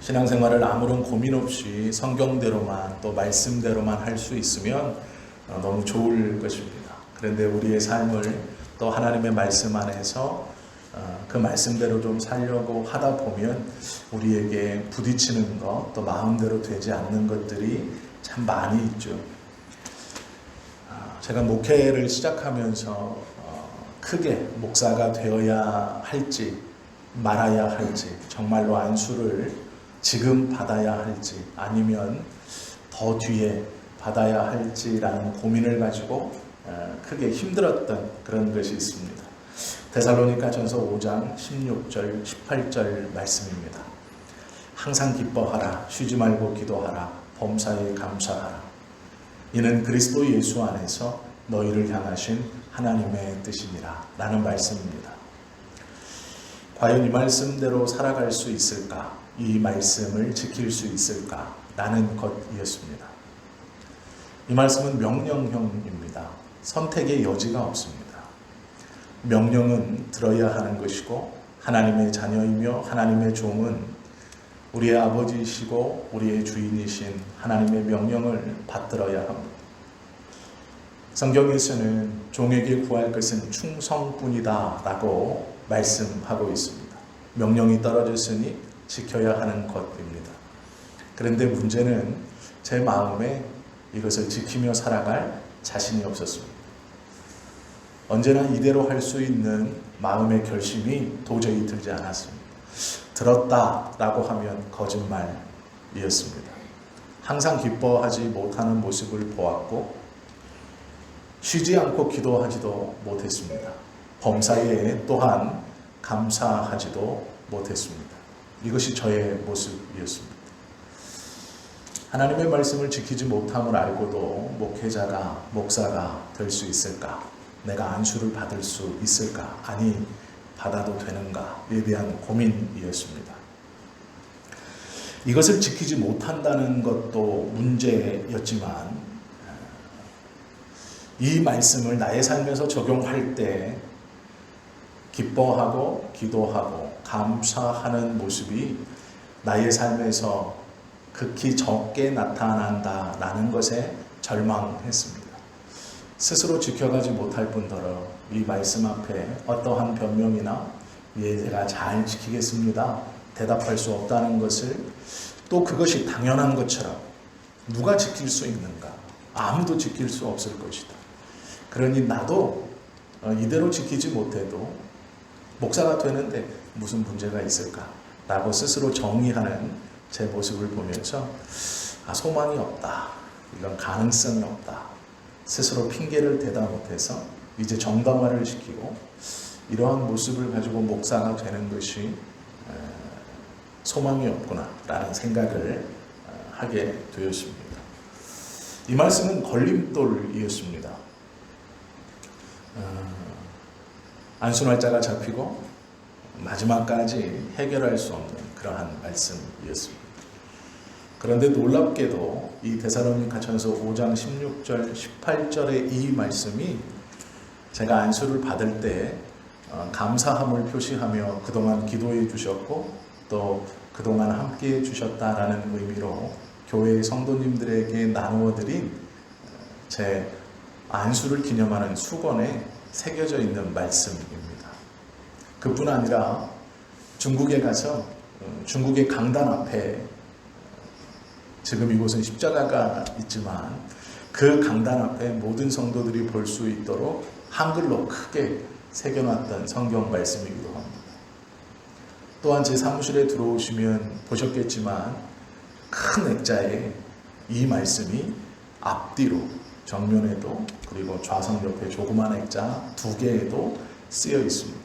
신앙생활을 아무런 고민 없이 성경대로만 또 말씀대로만 할 수 있으면 너무 좋을 것입니다. 그런데 우리의 삶을 또 하나님의 말씀 안에서 그 말씀대로 좀 살려고 하다 보면 우리에게 부딪히는 것, 또 마음대로 되지 않는 것들이 참 많이 있죠. 제가 목회를 시작하면서 크게 목사가 되어야 할지 말아야 할지, 정말로 안수를 지금 받아야 할지 아니면 더 뒤에 받아야 할지라는 고민을 가지고 크게 힘들었던 그런 것이 있습니다. 데살로니가전서 5장 16절 18절 말씀입니다. 항상 기뻐하라, 쉬지 말고 기도하라, 범사에 감사하라. 이는 그리스도 예수 안에서 너희를 향하신 하나님의 뜻이니라 라는 말씀입니다. 과연 이 말씀대로 살아갈 수 있을까? 이 말씀을 지킬 수 있을까? 라는 것이었습니다. 이 말씀은 명령형입니다. 선택의 여지가 없습니다. 명령은 들어야 하는 것이고 하나님의 자녀이며 하나님의 종은 우리의 아버지이시고 우리의 주인이신 하나님의 명령을 받들어야 합니다. 성경에서는 종에게 구할 것은 충성뿐이다 라고 말씀하고 있습니다. 명령이 떨어졌으니 지켜야 하는 것입니다. 그런데 문제는 제 마음에 이것을 지키며 살아갈 자신이 없었습니다. 언제나 이대로 할 수 있는 마음의 결심이 도저히 들지 않았습니다. 들었다라고 하면 거짓말이었습니다. 항상 기뻐하지 못하는 모습을 보았고 쉬지 않고 기도하지도 못했습니다. 범사에 또한 감사하지도 못했습니다. 이것이 저의 모습이었습니다. 하나님의 말씀을 지키지 못함을 알고도 목회자가, 목사가 될 수 있을까? 내가 안수를 받을 수 있을까? 아니, 받아도 되는가에 대한 고민이었습니다. 이것을 지키지 못한다는 것도 문제였지만 이 말씀을 나의 삶에서 적용할 때 기뻐하고 기도하고 감사하는 모습이 나의 삶에서 극히 적게 나타난다라는 것에 절망했습니다. 스스로 지켜가지 못할 뿐더러 이 말씀 앞에 어떠한 변명이나 제가 잘 지키겠습니다 대답할 수 없다는 것을 또 그것이 당연한 것처럼 누가 지킬 수 있는가? 아무도 지킬 수 없을 것이다. 그러니 나도 이대로 지키지 못해도 목사가 되는데 무슨 문제가 있을까? 라고 스스로 정의하는 제 모습을 보면서 소망이 없다. 이건 가능성이 없다. 스스로 핑계를 대다 못해서 이제 정당화를 시키고 이러한 모습을 가지고 목사가 되는 것이 소망이 없구나 라는 생각을 하게 되었습니다. 이 말씀은 걸림돌이었습니다. 안수날짜가 잡히고 마지막까지 해결할 수 없는 그러한 말씀이었습니다. 그런데 놀랍게도 이 데살로니가전서 5장 16절 18절의 이 말씀이 제가 안수를 받을 때 감사함을 표시하며 그동안 기도해 주셨고 또 그동안 함께해 주셨다라는 의미로 교회의 성도님들에게 나누어 드린 제 안수를 기념하는 수건에 새겨져 있는 말씀입니다. 그뿐 아니라 중국에 가서 중국의 강단 앞에 지금 이곳은 십자가가 있지만 그 강단 앞에 모든 성도들이 볼 수 있도록 한글로 크게 새겨놨던 성경 말씀이기도 합니다. 또한 제 사무실에 들어오시면 보셨겠지만 큰 액자에 이 말씀이 앞뒤로 정면에도 그리고 좌석 옆에 조그만 액자 2개에도 쓰여 있습니다.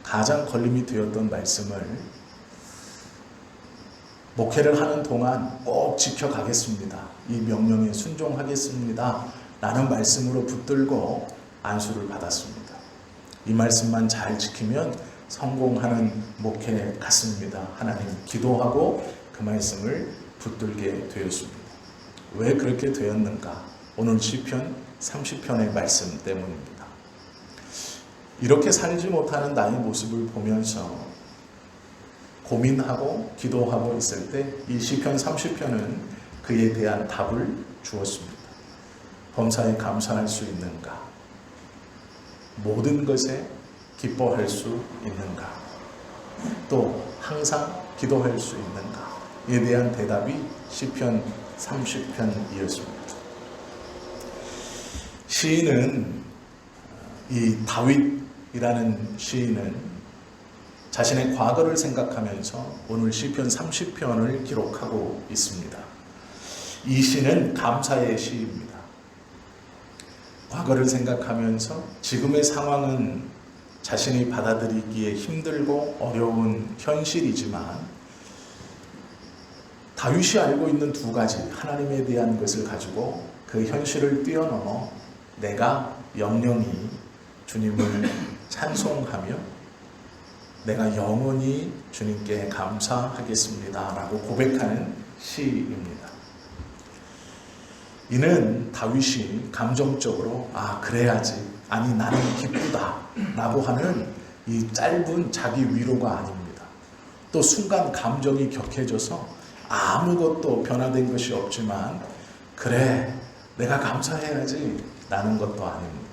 가장 걸림이 되었던 말씀을 목회를 하는 동안 꼭 지켜가겠습니다. 이 명령에 순종하겠습니다. 라는 말씀으로 붙들고 안수를 받았습니다. 이 말씀만 잘 지키면 성공하는 목회 같습니다. 하나님 기도하고 그 말씀을 붙들게 되었습니다. 왜 그렇게 되었는가? 오늘 시편 30편의 말씀 때문입니다. 이렇게 살지 못하는 나의 모습을 보면서 고민하고 기도하고 있을 때 이 시편 30편은 그에 대한 답을 주었습니다. 범사에 감사할 수 있는가? 모든 것에 기뻐할 수 있는가? 또 항상 기도할 수 있는가? 이에 대한 대답이 시편 30편이었습니다. 시인은 이 다윗이라는 시인은 자신의 과거를 생각하면서 오늘 시편 30편을 기록하고 있습니다. 이 시는 감사의 시입니다. 과거를 생각하면서 지금의 상황은 자신이 받아들이기에 힘들고 어려운 현실이지만 다윗이 알고 있는 두 가지 하나님에 대한 것을 가지고 그 현실을 뛰어넘어 내가 영영히 주님을 찬송하며 내가 영원히 주님께 감사하겠습니다 라고 고백하는 시입니다. 이는 다윗이 감정적으로 그래야지, 아니 나는 기쁘다 라고 하는 이 짧은 자기 위로가 아닙니다. 또 순간 감정이 격해져서 아무것도 변화된 것이 없지만 그래 내가 감사해야지 라는 것도 아닙니다.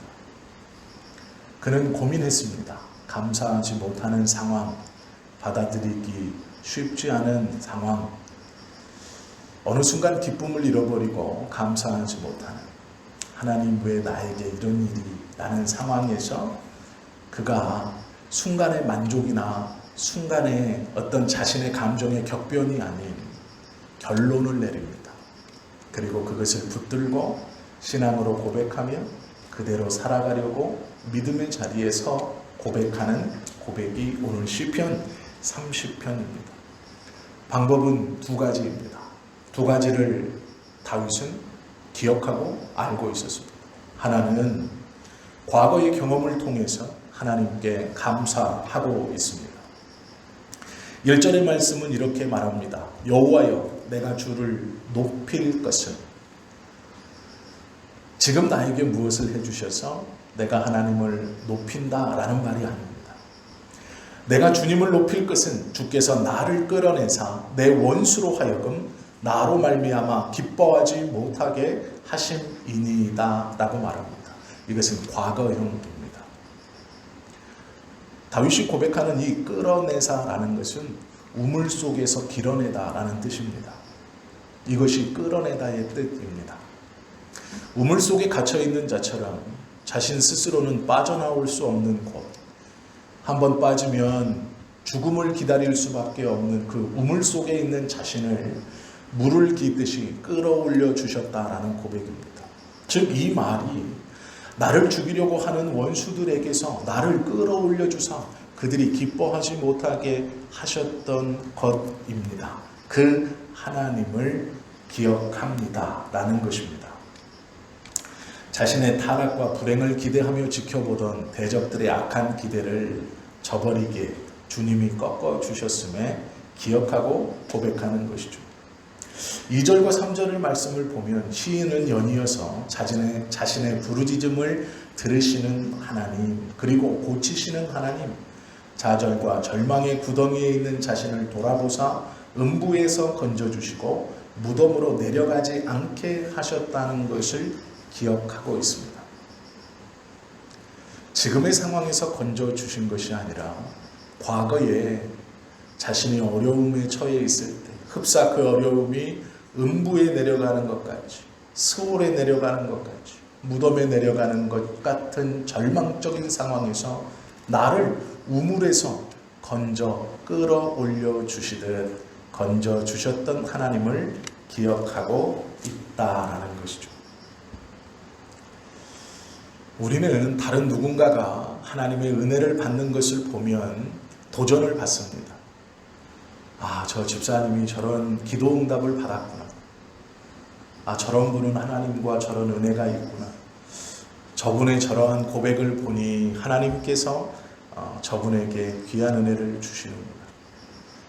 그는 고민했습니다. 감사하지 못하는 상황, 받아들이기 쉽지 않은 상황, 어느 순간 기쁨을 잃어버리고 감사하지 못하는 하나님 왜 나에게 이런 일이 라는 상황에서 그가 순간의 만족이나 순간의 어떤 자신의 감정의 격변이 아닌 결론을 내립니다. 그리고 그것을 붙들고 신앙으로 고백하며 그대로 살아가려고 믿음의 자리에서 고백하는 고백이 오늘 시편 30편입니다. 방법은 두 가지입니다. 두 가지를 다윗은 기억하고 알고 있었습니다. 하나는 과거의 경험을 통해서 하나님께 감사하고 있습니다. 1절의 말씀은 이렇게 말합니다. 여호와여 내가 주를 높일 것은, 지금 나에게 무엇을 해주셔서 내가 하나님을 높인다라는 말이 아닙니다. 내가 주님을 높일 것은 주께서 나를 끌어내사 내 원수로 하여금 나로 말미암아 기뻐하지 못하게 하심이니이다 라고 말합니다. 이것은 과거형입니다. 다윗이 고백하는 이 끌어내사라는 것은 우물 속에서 길어내다라는 뜻입니다. 이것이 끌어내다의 뜻입니다. 우물 속에 갇혀있는 자처럼 자신 스스로는 빠져나올 수 없는 곳, 한번 빠지면 죽음을 기다릴 수밖에 없는 그 우물 속에 있는 자신을 물을 기듯이 끌어올려 주셨다라는 고백입니다. 즉 이 말이 나를 죽이려고 하는 원수들에게서 나를 끌어올려 주사 그들이 기뻐하지 못하게 하셨던 것입니다. 그 하나님을 기억합니다 라는 것입니다. 자신의 타락과 불행을 기대하며 지켜보던 대적들의 악한 기대를 저버리게 주님이 꺾어주셨음에 기억하고 고백하는 것이죠. 2절과 3절의 말씀을 보면 시인은 연이어서 자신의 부르짖음을 들으시는 하나님, 그리고 고치시는 하나님, 좌절과 절망의 구덩이에 있는 자신을 돌아보사 음부에서 건져주시고 무덤으로 내려가지 않게 하셨다는 것을 기억하고 있습니다. 지금의 상황에서 건져주신 것이 아니라 과거에 자신이 어려움에 처해 있을 때 흡사 그 어려움이 음부에 내려가는 것까지, 스올에 내려가는 것까지, 무덤에 내려가는 것 같은 절망적인 상황에서 나를 우물에서 건져 끌어올려 주시듯 건져 주셨던 하나님을 기억하고 있다라는 것이죠. 우리는 다른 누군가가 하나님의 은혜를 받는 것을 보면 도전을 받습니다. 저 집사님이 저런 기도 응답을 받았구나. 저런 분은 하나님과 저런 은혜가 있구나. 저분의 저러한 고백을 보니 하나님께서 저분에게 귀한 은혜를 주시는구나.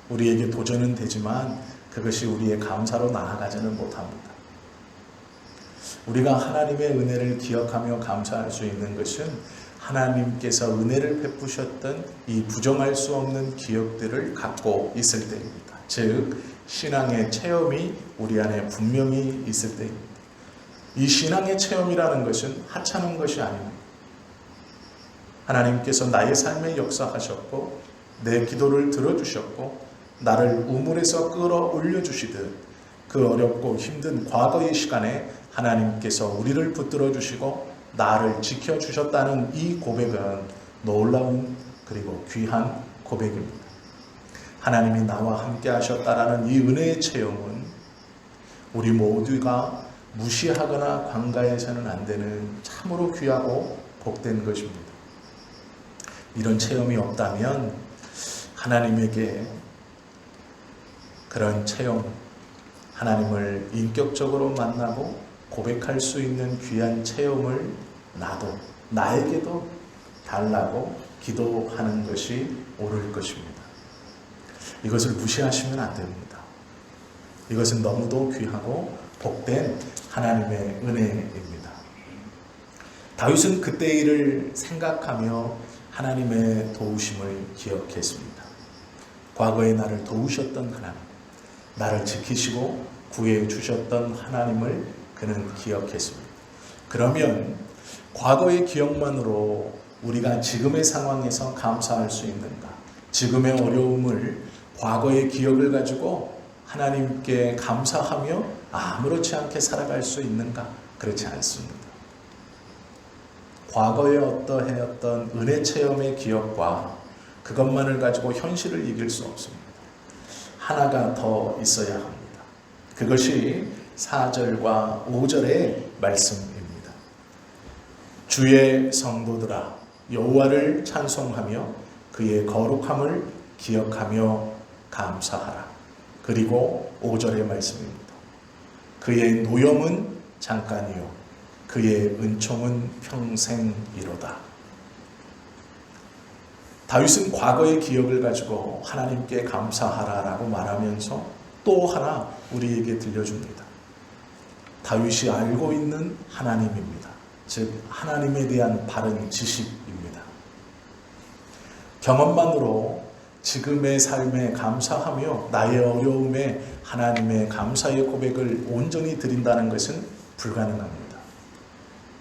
우리에게 도전은 되지만 그것이 우리의 감사로 나아가지는 못합니다. 우리가 하나님의 은혜를 기억하며 감사할 수 있는 것은 하나님께서 은혜를 베푸셨던 이 부정할 수 없는 기억들을 갖고 있을 때입니다. 즉 신앙의 체험이 우리 안에 분명히 있을 때입니다. 이 신앙의 체험이라는 것은 하찮은 것이 아닙니다. 하나님께서 나의 삶에 역사하셨고 내 기도를 들어주셨고 나를 우물에서 끌어올려 주시듯 그 어렵고 힘든 과거의 시간에 하나님께서 우리를 붙들어 주시고 나를 지켜주셨다는 이 고백은 놀라운 그리고 귀한 고백입니다. 하나님이 나와 함께 하셨다라는 이 은혜의 체험은 우리 모두가 무시하거나 관가해서는 안 되는 참으로 귀하고 복된 것입니다. 이런 체험이 없다면 하나님에게 그런 체험, 하나님을 인격적으로 만나고 고백할 수 있는 귀한 체험을 나에게도 달라고 기도하는 것이 옳을 것입니다. 이것을 무시하시면 안 됩니다. 이것은 너무도 귀하고 복된 하나님의 은혜입니다. 다윗은 그때의 일을 생각하며 하나님의 도우심을 기억했습니다. 과거에 나를 도우셨던 하나님, 나를 지키시고 구해 주셨던 하나님을 그는 기억했습니다. 그러면 과거의 기억만으로 우리가 지금의 상황에서 감사할 수 있는가? 지금의 어려움을 과거의 기억을 가지고 하나님께 감사하며 아무렇지 않게 살아갈 수 있는가? 그렇지 않습니다. 과거에 어떠했던 은혜 체험의 기억과 그것만을 가지고 현실을 이길 수 없습니다. 하나가 더 있어야 합니다. 그것이 4절과 5절의 말씀입니다. 주의 성도들아 여호와를 찬송하며 그의 거룩함을 기억하며 감사하라. 그리고 5절의 말씀입니다. 그의 노염은 잠깐이요 그의 은총은 평생이로다. 다윗은 과거의 기억을 가지고 하나님께 감사하라라고 말하면서 또 하나 우리에게 들려줍니다. 다윗이 알고 있는 하나님입니다. 즉 하나님에 대한 바른 지식입니다. 경험만으로 지금의 삶에 감사하며 나의 어려움에 하나님의 감사의 고백을 온전히 드린다는 것은 불가능합니다.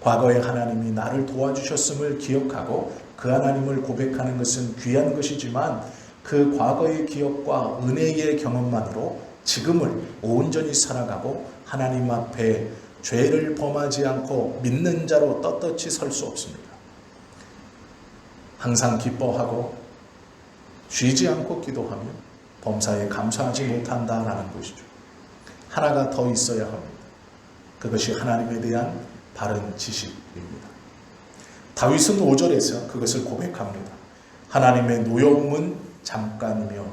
과거에 하나님이 나를 도와주셨음을 기억하고 그 하나님을 고백하는 것은 귀한 것이지만 그 과거의 기억과 은혜의 경험만으로 지금을 온전히 살아가고 하나님 앞에 죄를 범하지 않고 믿는 자로 떳떳이 설 수 없습니다. 항상 기뻐하고 쉬지 않고 기도하며 범사에 감사하지 못한다라는 것이죠. 하나가 더 있어야 합니다. 그것이 하나님에 대한 바른 지식입니다. 다윗은 5절에서 그것을 고백합니다. 하나님의 노여움은 잠깐이며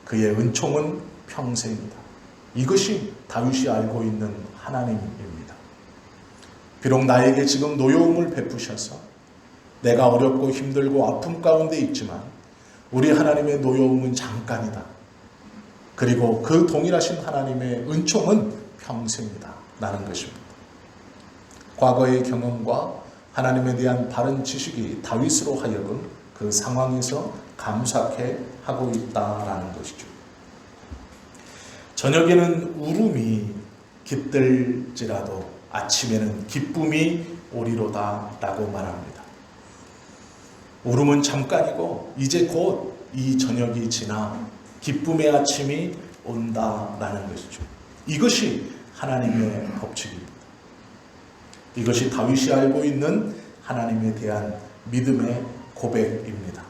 그의 은총은 평생이다. 이것이 다윗이 알고 있는 하나님입니다. 비록 나에게 지금 노여움을 베푸셔서 내가 어렵고 힘들고 아픔 가운데 있지만 우리 하나님의 노여움은 잠깐이다. 그리고 그 동일하신 하나님의 은총은 평생이다. 라는 것입니다. 과거의 경험과 하나님에 대한 바른 지식이 다윗으로 하여금 그 상황에서 감사케 하고 있다라는 것이죠. 저녁에는 울음이 깃들지라도 아침에는 기쁨이 오리로다 라고 말합니다. 울음은 잠깐이고 이제 곧 이 저녁이 지나 기쁨의 아침이 온다라는 것이죠. 이것이 하나님의 법칙입니다. 이것이 다윗이 알고 있는 하나님에 대한 믿음의 고백입니다.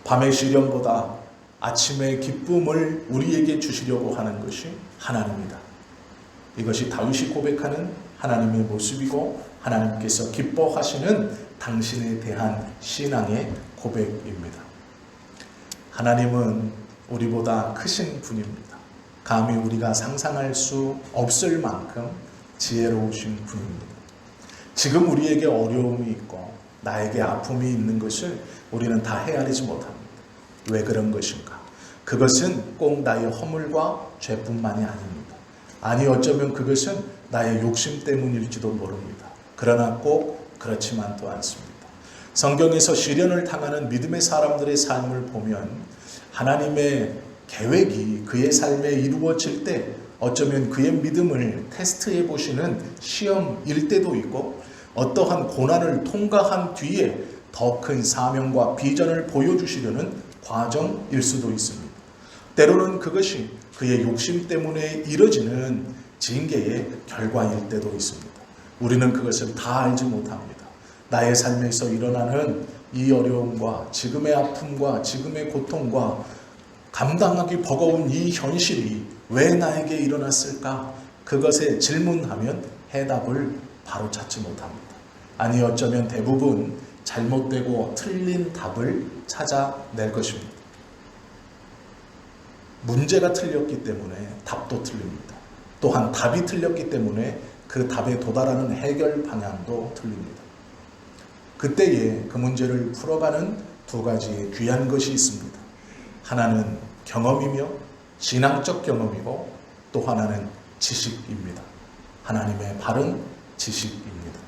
밤의 시련보다 아침의 기쁨을 우리에게 주시려고 하는 것이 하나님이다. 이것이 다윗이 고백하는 하나님의 모습이고 하나님께서 기뻐하시는 당신에 대한 신앙의 고백입니다. 하나님은 우리보다 크신 분입니다. 감히 우리가 상상할 수 없을 만큼 지혜로우신 분입니다. 지금 우리에게 어려움이 있고 나에게 아픔이 있는 것을 우리는 다 헤아리지 못합니다. 왜 그런 것인가? 그것은 꼭 나의 허물과 죄뿐만이 아닙니다. 아니 어쩌면 그것은 나의 욕심 때문일지도 모릅니다. 그러나 꼭 그렇지만도 않습니다. 성경에서 시련을 당하는 믿음의 사람들의 삶을 보면 하나님의 계획이 그의 삶에 이루어질 때 어쩌면 그의 믿음을 테스트해 보시는 시험일 때도 있고, 어떠한 고난을 통과한 뒤에 더 큰 사명과 비전을 보여주시려는 과정일 수도 있습니다. 때로는 그것이 그의 욕심 때문에 이뤄지는 징계의 결과일 때도 있습니다. 우리는 그것을 다 알지 못합니다. 나의 삶에서 일어나는 이 어려움과 지금의 아픔과 지금의 고통과 감당하기 버거운 이 현실이 왜 나에게 일어났을까? 그것에 질문하면 해답을 바로 찾지 못합니다. 아니, 어쩌면 대부분 잘못되고 틀린 답을 찾아낼 것입니다. 문제가 틀렸기 때문에 답도 틀립니다. 또한 답이 틀렸기 때문에 그 답에 도달하는 해결 방향도 틀립니다. 그때에 그 문제를 풀어가는 두 가지의 귀한 것이 있습니다. 하나는 경험이며 신앙적 경험이고, 또 하나는 지식입니다. 하나님의 바른 지식입니다.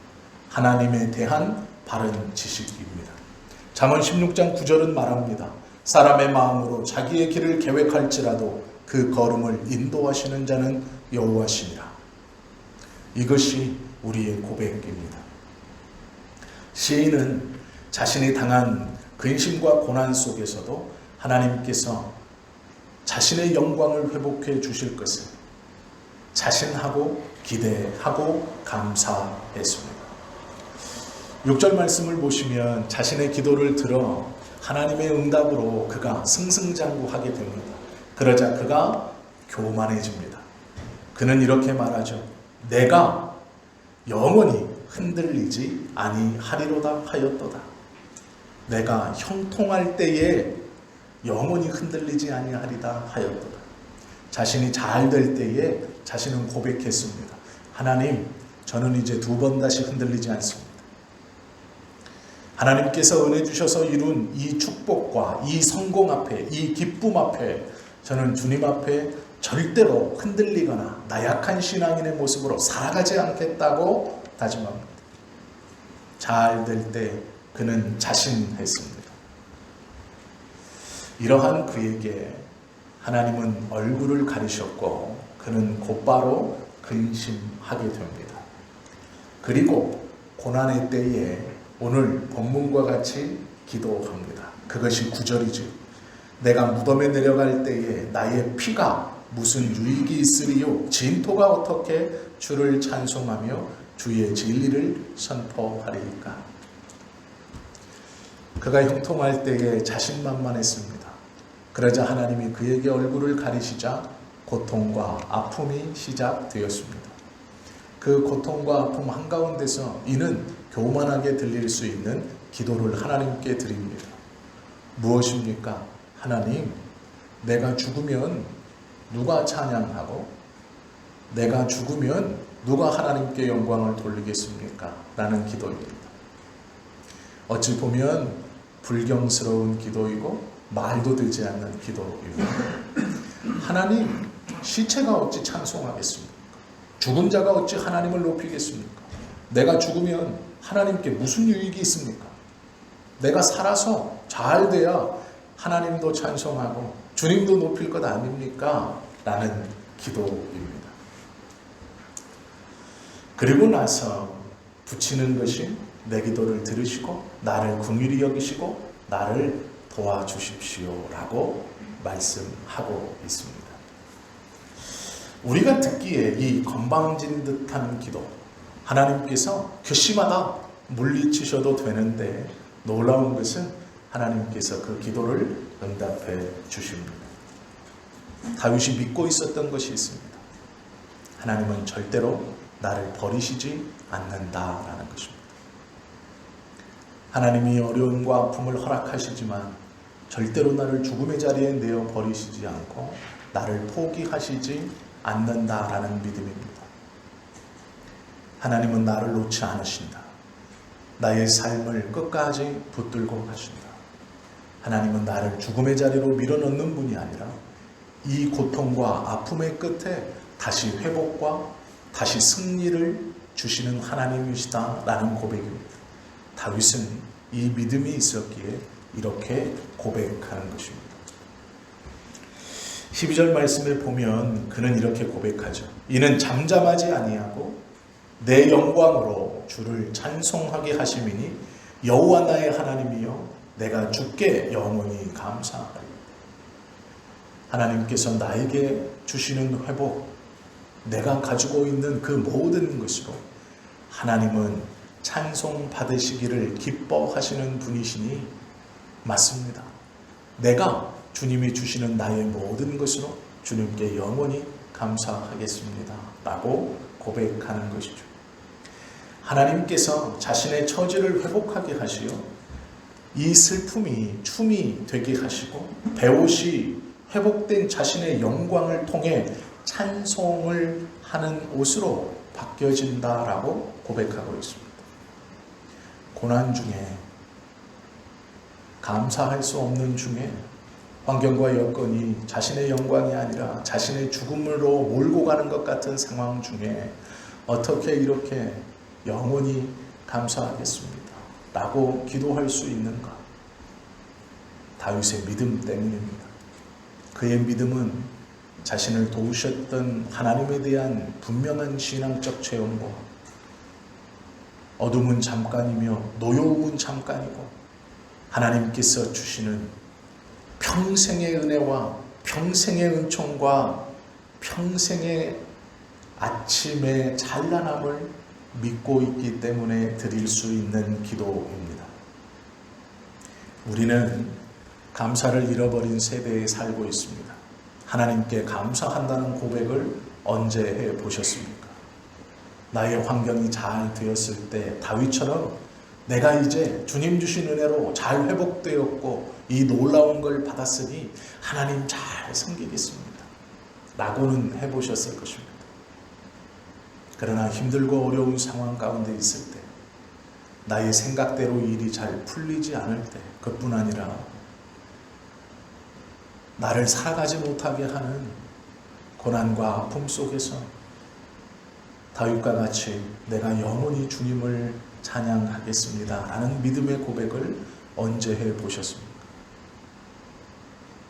하나님에 대한 바른 지식입니다. 잠언 16장 9절은 말합니다. 사람의 마음으로 자기의 길을 계획할지라도 그 걸음을 인도하시는 자는 여호와시니라. 이것이 우리의 고백입니다. 시인은 자신이 당한 근심과 고난 속에서도 하나님께서 자신의 영광을 회복해 주실 것을 자신하고 기대하고 감사했습니다. 6절 말씀을 보시면 자신의 기도를 들어 하나님의 응답으로 그가 승승장구하게 됩니다. 그러자 그가 교만해집니다. 그는 이렇게 말하죠. 내가 영원히 흔들리지 아니하리로다 하였도다. 내가 형통할 때에 영원히 흔들리지 아니하리다 하였도다. 자신이 잘 될 때에 자신은 고백했습니다. 하나님, 저는 이제 두 번 다시 흔들리지 않습니다. 하나님께서 은혜 주셔서 이룬 이 축복과 이 성공 앞에, 이 기쁨 앞에 저는 주님 앞에 절대로 흔들리거나 나약한 신앙인의 모습으로 살아가지 않겠다고 다짐합니다. 잘 될 때 그는 자신했습니다. 이러한 그에게 하나님은 얼굴을 가리셨고 그는 곧바로 근심하게 됩니다. 그리고 고난의 때에 오늘 본문과 같이 기도합니다. 그것이 9절이죠. 내가 무덤에 내려갈 때에 나의 피가 무슨 유익이 있으리요? 진토가 어떻게 주를 찬송하며 주의 진리를 선포하리까? 그가 형통할 때에 자신만만했습니다. 그러자 하나님이 그에게 얼굴을 가리시자 고통과 아픔이 시작되었습니다. 그 고통과 아픔 한가운데서 이는 교만하게 들릴 수 있는 기도를 하나님께 드립니다. 무엇입니까? 하나님, 내가 죽으면 누가 찬양하고 내가 죽으면 누가 하나님께 영광을 돌리겠습니까? 라는 기도입니다. 어찌 보면 불경스러운 기도이고 말도 되지 않는 기도입니다. 하나님, 시체가 어찌 찬송하겠습니까? 죽은 자가 어찌 하나님을 높이겠습니까? 내가 죽으면 하나님께 무슨 유익이 있습니까? 내가 살아서 잘 돼야 하나님도 찬송하고 주님도 높일 것 아닙니까? 라는 기도입니다. 그리고 나서 붙이는 것이 내 기도를 들으시고 나를 긍휼히 여기시고 나를 도와주십시오 라고 말씀하고 있습니다. 우리가 듣기에 이 건방진 듯한 기도, 하나님께서 교시마다 물리치셔도 되는데 놀라운 것은 하나님께서 그 기도를 응답해 주십니다. 다윗이 믿고 있었던 것이 있습니다. 하나님은 절대로 나를 버리시지 않는다라는 것입니다. 하나님이 어려움과 아픔을 허락하시지만 절대로 나를 죽음의 자리에 내어 버리시지 않고 나를 포기하시지 않는다라는 믿음입니다. 하나님은 나를 놓지 않으신다. 나의 삶을 끝까지 붙들고 가신다. 하나님은 나를 죽음의 자리로 밀어넣는 분이 아니라 이 고통과 아픔의 끝에 다시 회복과 다시 승리를 주시는 하나님이시다라는 고백입니다. 다윗은 이 믿음이 있었기에 이렇게 고백하는 것입니다. 12절 말씀에 보면 그는 이렇게 고백하죠. 이는 잠잠하지 아니하고 내 영광으로 주를 찬송하게 하심이니 여호와 나의 하나님이여 내가 주께 영원히 감사하리. 하나님께서 나에게 주시는 회복, 내가 가지고 있는 그 모든 것으로 하나님은 찬송 받으시기를 기뻐하시는 분이시니 맞습니다. 내가 주님이 주시는 나의 모든 것으로 주님께 영원히 감사하겠습니다 라고 고백하는 것이죠. 하나님께서 자신의 처지를 회복하게 하시어 이 슬픔이 춤이 되게 하시고 배옷이 회복된 자신의 영광을 통해 찬송을 하는 옷으로 바뀌어진다라고 고백하고 있습니다. 고난 중에, 감사할 수 없는 중에 환경과 여건이 자신의 영광이 아니라 자신의 죽음으로 몰고 가는 것 같은 상황 중에 어떻게 이렇게 영원히 감사하겠습니다 라고 기도할 수 있는가? 다윗의 믿음 때문입니다. 그의 믿음은 자신을 도우셨던 하나님에 대한 분명한 신앙적 체험과 어둠은 잠깐이며 노여움은 잠깐이고 하나님께서 주시는 평생의 은혜와 평생의 은총과 평생의 아침의 찬란함을 믿고 있기 때문에 드릴 수 있는 기도입니다. 우리는 감사를 잃어버린 세대에 살고 있습니다. 하나님께 감사한다는 고백을 언제 해보셨습니까? 나의 환경이 잘 되었을 때 다윗처럼 내가 이제 주님 주신 은혜로 잘 회복되었고 이 놀라운 걸 받았으니 하나님 잘 섬기겠습니다 라고는 해보셨을 것입니다. 그러나 힘들고 어려운 상황 가운데 있을 때 나의 생각대로 일이 잘 풀리지 않을 때 그뿐 아니라 나를 살아가지 못하게 하는 고난과 아픔 속에서 다윗과 같이 내가 영원히 주님을 찬양하겠습니다 라는 믿음의 고백을 언제 해보셨습니까?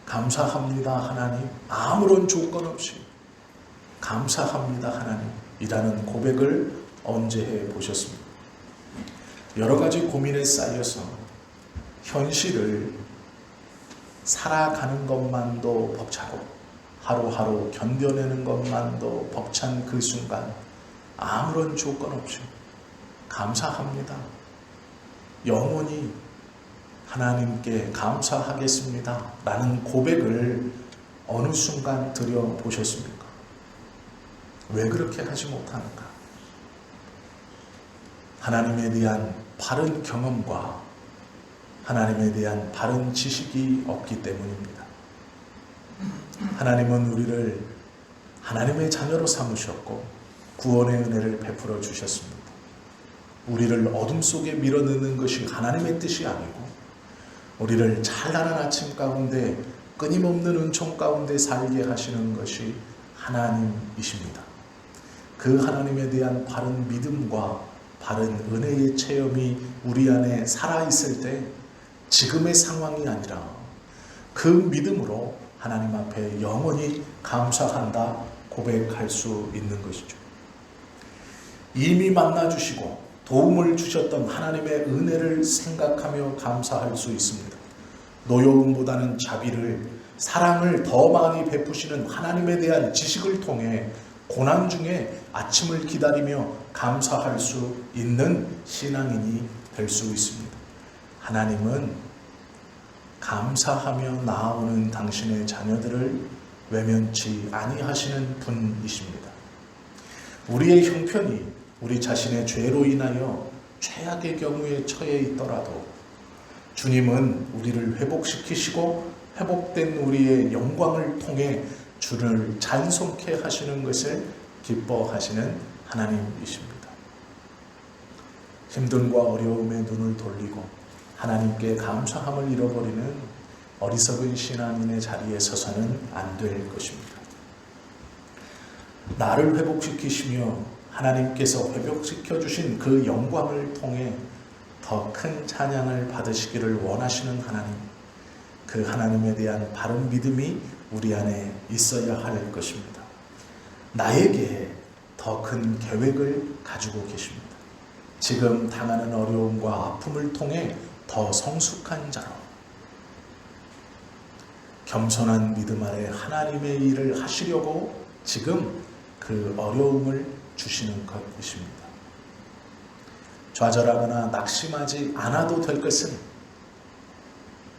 감사합니다 하나님, 아무런 조건 없이 감사합니다 하나님 이라는 고백을 언제 해보셨습니까? 여러 가지 고민에 쌓여서 현실을 살아가는 것만도 벅차고 하루하루 견뎌내는 것만도 벅찬 그 순간 아무런 조건 없이 감사합니다. 영원히 하나님께 감사하겠습니다 라는 고백을 어느 순간 드려보셨습니까? 왜 그렇게 하지 못하는가? 하나님에 대한 바른 경험과 하나님에 대한 바른 지식이 없기 때문입니다. 하나님은 우리를 하나님의 자녀로 삼으셨고 구원의 은혜를 베풀어 주셨습니다. 우리를 어둠 속에 밀어넣는 것이 하나님의 뜻이 아니고 우리를 찬란한 아침 가운데 끊임없는 은총 가운데 살게 하시는 것이 하나님이십니다. 그 하나님에 대한 바른 믿음과 바른 은혜의 체험이 우리 안에 살아있을 때 지금의 상황이 아니라 그 믿음으로 하나님 앞에 영원히 감사한다 고백할 수 있는 것이죠. 이미 만나주시고 도움을 주셨던 하나님의 은혜를 생각하며 감사할 수 있습니다. 노여움보다는 자비를, 사랑을 더 많이 베푸시는 하나님에 대한 지식을 통해 고난 중에 아침을 기다리며 감사할 수 있는 신앙인이 될 수 있습니다. 하나님은 감사하며 나아오는 당신의 자녀들을 외면치 아니하시는 분이십니다. 우리의 형편이 우리 자신의 죄로 인하여 최악의 경우에 처해 있더라도 주님은 우리를 회복시키시고 회복된 우리의 영광을 통해 주를 찬송케 하시는 것을 기뻐하시는 하나님이십니다. 힘듦과 어려움에 눈을 돌리고 하나님께 감사함을 잃어버리는 어리석은 신앙인의 자리에 서서는 안 될 것입니다. 나를 회복시키시며 하나님께서 회복시켜 주신 그 영광을 통해 더 큰 찬양을 받으시기를 원하시는 하나님, 그 하나님에 대한 바른 믿음이 우리 안에 있어야 할 것입니다. 나에게 더 큰 계획을 가지고 계십니다. 지금 당하는 어려움과 아픔을 통해 더 성숙한 자로 겸손한 믿음 아래 하나님의 일을 하시려고 지금 그 어려움을 주시는 것입니다. 좌절하거나 낙심하지 않아도 될 것은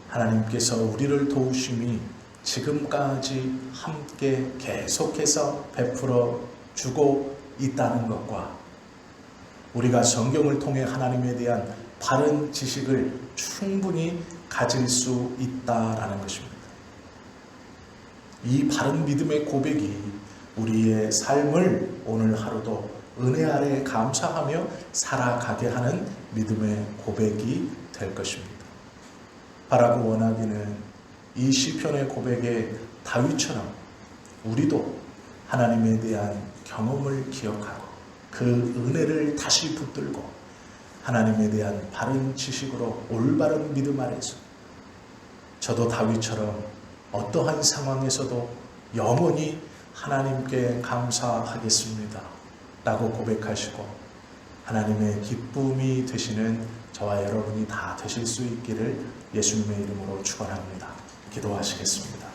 하나님께서 우리를 도우심이 지금까지 함께 계속해서 베풀어 주고 있다는 것과 우리가 성경을 통해 하나님에 대한 바른 지식을 충분히 가질 수 있다라는 것입니다. 이 바른 믿음의 고백이 우리의 삶을 오늘 하루도 은혜 아래 감사하며 살아가게 하는 믿음의 고백이 될 것입니다. 바라고 원하기는 이 시편의 고백의 다윗처럼 우리도 하나님에 대한 경험을 기억하고 그 은혜를 다시 붙들고 하나님에 대한 바른 지식으로 올바른 믿음 아래서 저도 다윗처럼 어떠한 상황에서도 영원히 하나님께 감사하겠습니다 라고 고백하시고 하나님의 기쁨이 되시는 저와 여러분이 다 되실 수 있기를 예수님의 이름으로 축원합니다. 기도하시겠습니다.